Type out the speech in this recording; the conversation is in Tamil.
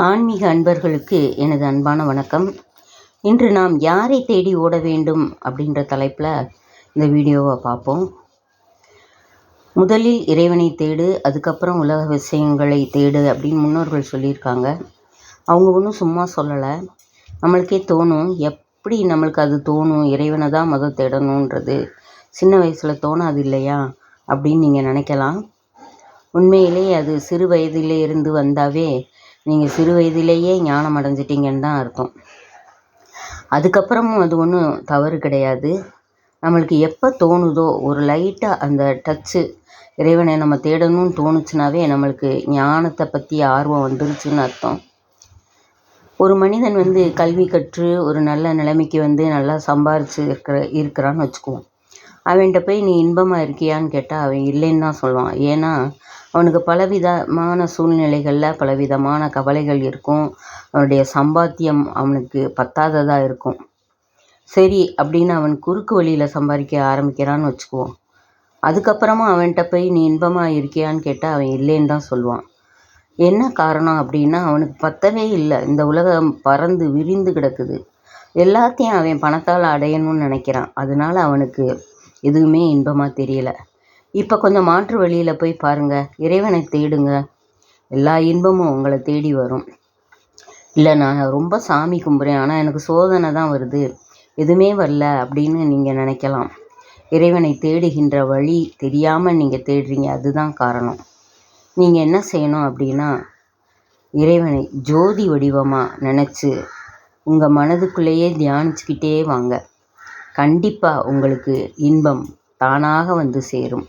ஆன்மீக அன்பர்களுக்கு எனது அன்பான வணக்கம். இன்று நாம் யாரை தேடி ஓட வேண்டும் அப்படின்ற தலைப்பில் இந்த வீடியோவை பார்ப்போம். முதலில் இறைவனை தேடு, அதுக்கப்புறம் உலக விஷயங்களை தேடு அப்படின்னு முன்னோர்கள் சொல்லியிருக்காங்க. அவங்க ஒன்றும் சும்மா சொல்லலை, நம்மளுக்கே தோணும். எப்படி நம்மளுக்கு அது தோணும்? இறைவனை தான் முதல் தேடணுன்றது சின்ன வயசில் தோணாது இல்லையா அப்படின்னு நீங்கள் நினைக்கலாம். உண்மையிலே அது சிறு வயதிலே இருந்து வந்தாவே நீங்கள் சிறு வயதிலேயே ஞானம் அடைஞ்சிட்டிங்கன்னு தான் அர்த்தம். அதுக்கப்புறமும் அது ஒன்றும் தவறு கிடையாது. நம்மளுக்கு எப்போ தோணுதோ ஒரு லைட்டாக அந்த டச்சு இறைவனை நம்ம தேடணும்னு தோணுச்சுனாவே நம்மளுக்கு ஞானத்தை பற்றி ஆர்வம் வந்துருச்சுன்னு அர்த்தம். ஒரு மனிதன் கல்வி கற்று ஒரு நல்ல நிலைமைக்கு நல்லா சம்பாரித்து இருக்கிறான்னு வச்சுக்குவோம். அவன்கிட்ட போய் நீ இன்பமாக இருக்கியான்னு கேட்டால் அவன் இல்லைன்னு தான் சொல்லுவான். ஏன்னா அவனுக்கு பலவிதமான சூழ்நிலைகளில் பலவிதமான கவலைகள் இருக்கும். அவனுடைய சம்பாத்தியம் அவனுக்கு பத்தாததாக இருக்கும். சரி அப்படின்னு அவன் குறுக்கு வழியில் சம்பாதிக்க ஆரம்பிக்கிறான்னு வச்சுக்குவோம். அதுக்கப்புறமா அவன்கிட்ட போய் நீ இன்பமாக இருக்கியான்னு கேட்டால் அவன் இல்லைன்னு தான் சொல்லுவான். என்ன காரணம் அப்படின்னா அவனுக்கு பத்தவே இல்லை. இந்த உலகம் பறந்து விரிந்து கிடக்குது. எல்லாத்தையும் அவன் பணத்தால் அடையணும்னு நினைக்கிறான். அதனால அவனுக்கு எதுவுமே இன்பமாக தெரியல. இப்போ கொஞ்சம் மாற்று வழியில் போய் பாருங்கள், இறைவனை தேடுங்க, எல்லா இன்பமும் உங்களை தேடி வரும். இல்லை நான் ரொம்ப சாமி கும்பிட்றேன், ஆனால் எனக்கு சோதனை தான் வருது, எதுவுமே வரல அப்படின்னு நீங்கள் நினைக்கலாம். இறைவனை தேடுகின்ற வழி தெரியாமல் நீங்கள் தேடுறீங்க, அதுதான் காரணம். நீங்கள் என்ன செய்யணும் அப்படின்னா, இறைவனை ஜோதி வடிவமாக நினச்சி உங்கள் மனதுக்குள்ளேயே தியானிச்சுக்கிட்டே வாங்க. கண்டிப்பாக உங்களுக்கு இன்பம் தானாக வந்து சேரும்.